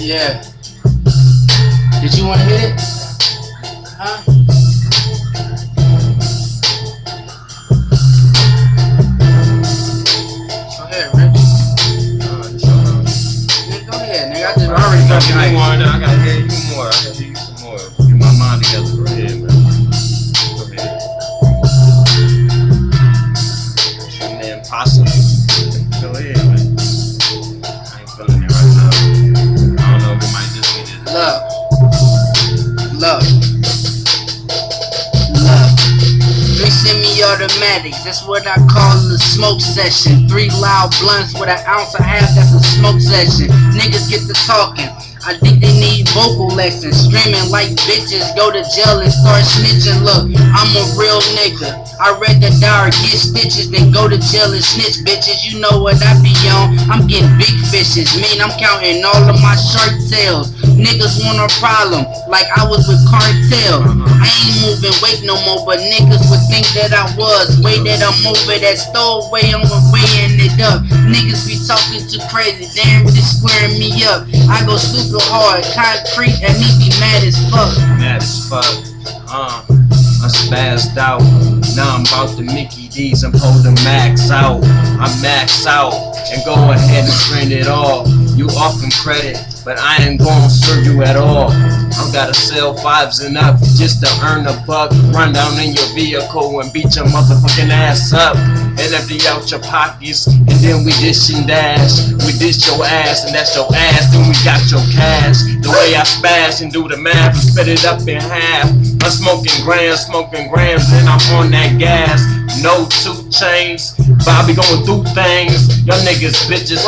Yeah. Did you want to hit it? Huh? Go ahead, Rich. Nigga, go ahead, nigga. I already got you one. I gotta hear you more. I gotta hear you some more. Get my mind together. Go ahead, man. Go ahead. And then possibly. Go ahead, man. I ain't feeling it right now. I don't know if it might just be this. Love. Semi-automatic, that's what I call a smoke session. 3 loud blunts with an ounce of half, that's a smoke session. Niggas get to talking, I think they need vocal lessons. Streaming like bitches, go to jail and start snitching. Look, I'm a real nigga, I read the diary, get stitches, then go to jail and snitch. Bitches, you know what I be on, I'm getting big fishes. Mean I'm counting all of my shark tails. Niggas want a problem, like I was with cartel. I ain't moving weight no more, but niggas would think that I was. Way that I'm moving, that stowaway, I'm weighing it up. Niggas be talking too crazy, damn, really squaring me up. I go stupid hard, concrete, and me be mad as fuck. Mad as fuck, I spazzed out. Now I'm about to Mickey D's and pull the max out. I max out and go ahead and spend it all. You offering credit, but I ain't gonna serve you at all. I gotta sell 5s and up just to earn a buck. Run down in your vehicle and beat your motherfucking ass up and empty out your pockets, and then we dish and dash. We dish your ass and that's your ass, then we got your cash. The way I spash and do the math and split it up in half. I'm smoking grams, and I'm on that gas. No 2 chains, but I be going through things. Y'all niggas bitches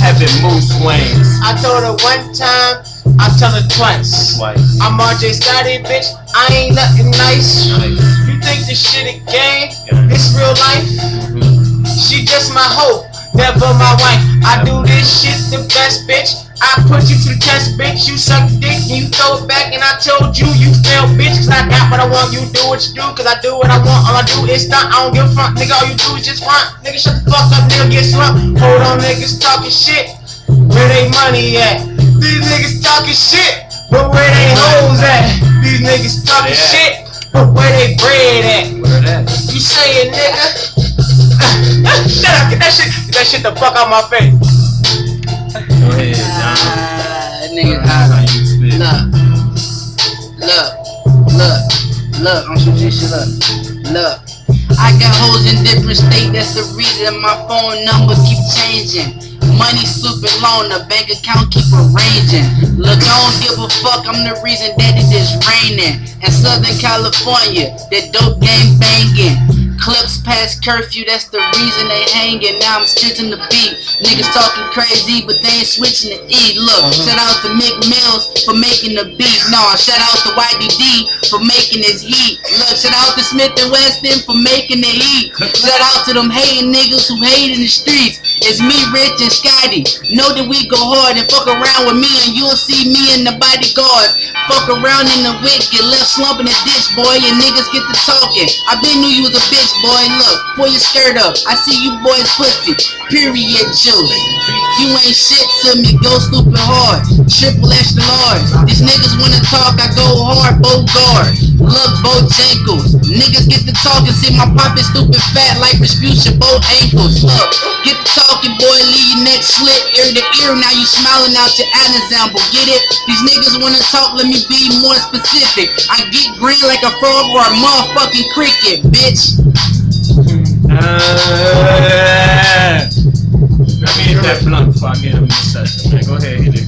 having mood swings. I told her one time, I tell her twice. I'm RJ Scotty, bitch, I ain't nothing nice. You think this shit a game? This real life? She just my hoe, never my wife. I do this shit the best, bitch. I put you to the test, bitch. You suck dick and you throw it back, and I told you you fail, bitch. Cause I got what I want, you do what you do. Cause I do what I want, all I do is stunt. I don't give a fuck, nigga, all you do is just front. Nigga, shut the fuck up, nigga, get slumped. Hold on, niggas talking shit, where they money at? These niggas talking shit, but where they hoes at? These niggas talking shit, but where they bread at? Where that? You say it, nigga. Shut up, get that shit the fuck out my face. Go ahead, John. Nigga, look, I'm some shit up. Look, I got hoes in different states, that's the reason my phone number keep changing. Money stupid loan, the bank account keep arranging. Look, I don't give a fuck, I'm the reason that it is raining. In Southern California, that dope game banging. Clips past curfew, that's the reason they hanging. Now I'm stitching the beat. Niggas talking crazy, but they ain't switching to E. Look, shout out to Mick Mills for making the beat. Nah, shout out to YDD for making his heat. Look, shout out to Smith and Weston for making the heat. Shout out to them hating niggas who hate in the streets. It's me, Rich, and Scotty. Know that we go hard and fuck around with me, and you'll see me and the bodyguard. Fuck around in the wick, get left slumping the ditch, boy, and niggas get to talking. I been knew you was a bitch, boy. Look, pull your skirt up. I see you boys pussy. Period juice. You ain't shit to me. Go stupid hard. Triple extra large. These niggas wanna talk. I go hard. Bogart. Look, Bojangles. Niggas get to talking. See my poppin' stupid fat like Respucia. Both ankles. Look, get to talking, boy. Leave your neck slit ear to ear. Now you smiling out your anazamble. Get it? These niggas wanna talk. Let me be more specific. I get green like a frog or a motherfucking cricket, bitch. Let me hit that blunt before I get him in the session, man. Go ahead, hit it.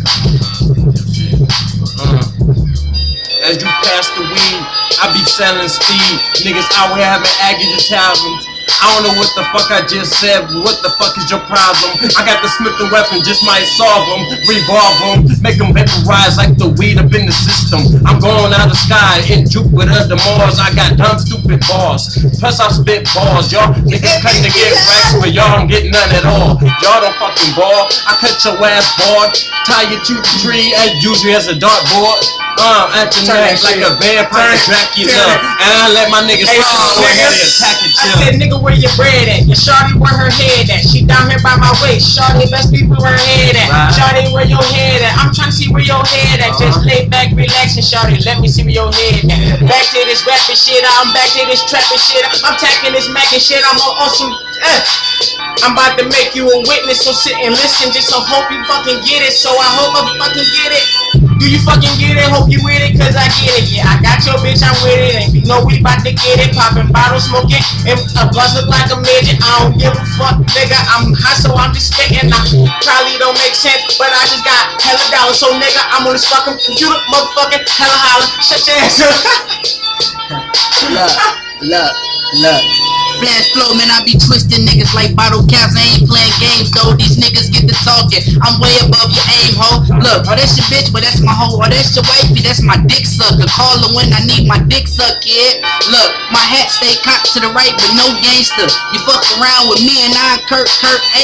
As you pass the weed, I be selling speed. Niggas out here having agony albums. I don't know what the fuck I just said, but what the fuck is your problem? I got the Smith & Wesson, just might solve them, revolve them, make them vaporize like the weed up in the system. I'm going out of the sky in Jupiter, the Mars. I got dumb, stupid balls. Plus I spit balls. Y'all niggas claim to get racks, but y'all don't get none at all. Y'all don't fucking ball. I cut your ass board, tie you to the tree as usually as a dartboard. At the neck like a vampire Dracula. And I let my niggas go ahead and attack it. I said, nigga, where your bread at? Your shawty, where her head at? She down here by my waist. Shawty, best people where her head at. Shawty, where your head at? I'm trying to see where your head at. Just lay back, relax, and shawty, let me see where your head at. Back to this rapping shit, I'm back to this trapping shit. I'm tacking this Mac and shit, I'm on some. I'm about to make you a witness, so sit and listen. Just so hope you fucking get it. So I hope I fucking get it. Do you fucking get it? Hope you with it, cause I get it. Yeah, I got your bitch, I'm with it. And you know we about to get it. Popping bottles, smoking, and a buzz look like a midget. I don't give a fuck, nigga. I'm hot, so I'm just spitting. I probably don't make sense, but I just got hella dollars. So nigga, I'm on this fucking computer, motherfucking hella holler. Shut your ass up. Look. Flash flow, man, I be twisting niggas like bottle caps. I ain't playing games though. These niggas get to talking. I'm way above your aim, ho. Look, oh that's your bitch, but that's my hoe. Oh that's your wifey, that's my dick sucker. Call her when I need my dick sucked, kid. Look, my hat stay cocked to the right, but no gangster. You fuck around with me and I, Kurt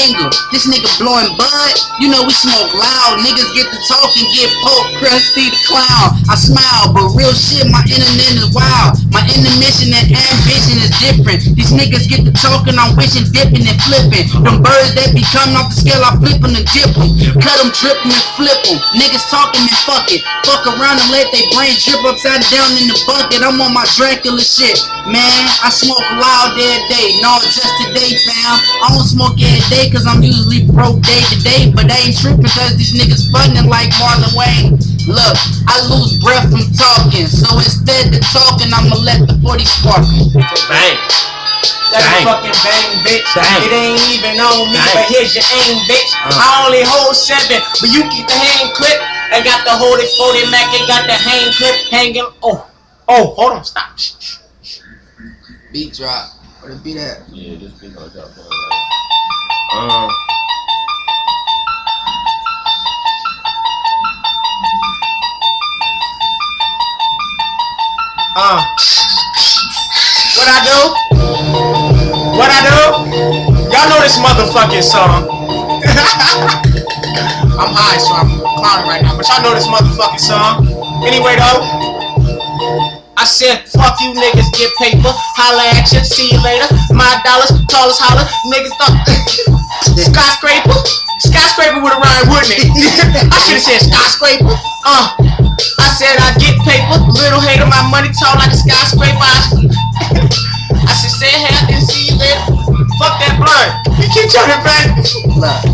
Angle. This nigga blowing bud, you know we smoke loud. Niggas get to talking, get poked, Krusty the Clown. I smile, but real shit, my internet is wild. My intermission and ambition is different. These niggas get to talking, I'm wishing, dipping and flipping. Them birds that be coming off the scale, I flip them and dip them. Cut them, drip them and flip them. Niggas talking and fuck it. Fuck around and let they brain drip upside down in the bucket. I'm on my Dracula shit. Man, I smoke loud every day. No, just today, fam. I don't smoke every day cause I'm usually broke day to day. But I ain't tripping cause these niggas funnin' like Marlon Wayne. Look, I lose breath from talking. So instead of talking, I'ma let the 40 sparkle. Bang. That's fucking bang, bitch. It ain't even on me, but here's your aim, bitch. I only hold 7, but you keep the hand clip. I got the hold it 40 Mac, and got the hang clip hanging. Oh, hold on, stop. Beat drop. Where the beat at? Yeah, this beat gonna drop. What I do? Y'all know this motherfucking song. I'm high, so I'm clowning right now, but y'all know this motherfucking song. Anyway, though, I said, fuck you niggas, get paper, holla at ya, see you later. My dollars, call us holla, niggas thought skyscraper would have rhymed, wouldn't it? I should've said skyscraper. I said I get paper, little hater, my money tall like a skyscraper. I should say hey, I didn't see you later. Fuck that blunt. You keep turning back. Look.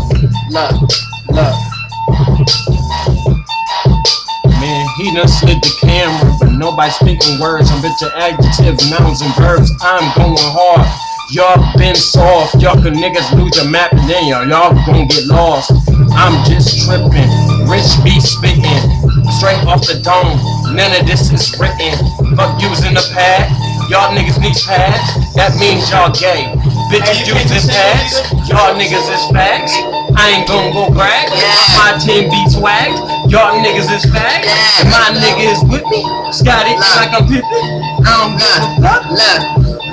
Man, he done slid the camera, but nobody speaking words. I'm bitch adjectives, nouns, and verbs. I'm going hard. Y'all been soft. Y'all could niggas lose your map and then y'all gon' get lost. I'm just tripping. Rich be spitting. Straight off the dome. None of this is written. Fuck using a pad. Y'all niggas need pads. That means y'all gay. Bitches using pads. Y'all niggas is fags. I ain't gon' go brag. My team be swagged. Y'all niggas is fags. My nigga is with me. Scotty like I'm Pippin.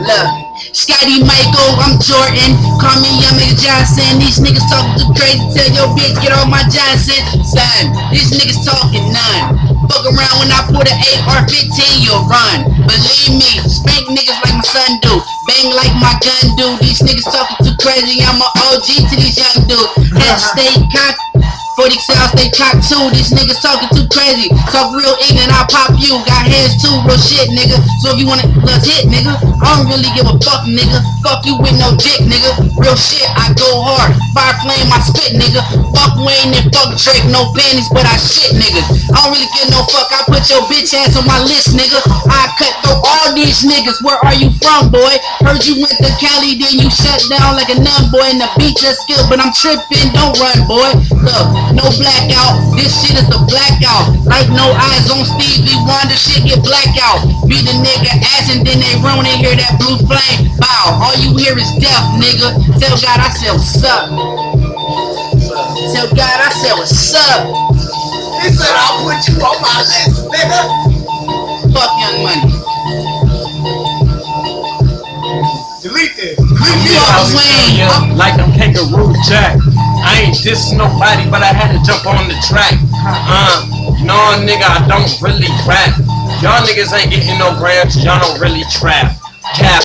Look. Scotty Michael, I'm Jordan. Call me Young Nigga Johnson. These niggas talking too crazy. Tell your bitch get off my Johnson. Son, these niggas talking none. Fuck around when I put an AR-15, you'll run. Believe me, spank niggas like my son do. Bang like my gun do. These niggas talking too crazy. I'm an OG to these young dudes. Head stay cocked. 40 cells, they cock too. These niggas talking too crazy. Talk real ignorant, I'll pop you. Got hands too, real shit, nigga. So if you wanna, let's hit, nigga. I don't really give a fuck, nigga. Fuck you with no dick, nigga. Real shit, I go hard. Fire flame, I spit, nigga. Fuck Wayne and fuck Drake, no panties, but I shit, nigga. I don't really give no fuck. I put your bitch ass on my list, nigga. I cut through all these niggas. Where are you from, boy? Heard you went to Cali, then you shut down like a nun, boy. And the beat just skill, but I'm tripping. Don't run, boy. Look. No blackout, this shit is a blackout. Like no eyes on Stevie Wonder, shit get blackout. Beat a nigga ass and then they run and hear that blue flame. Bow, all you hear is death, nigga. Tell God I said what's up. Tell God I said what's up. He said I'll put you on my list, nigga. Fuck Young Money. Delete this. Like I'm Kangaroo Jack. I ain't dissing nobody, but I had to jump on the track. No, nigga, I don't really rap. Y'all niggas ain't getting no grams, y'all don't really trap. Cap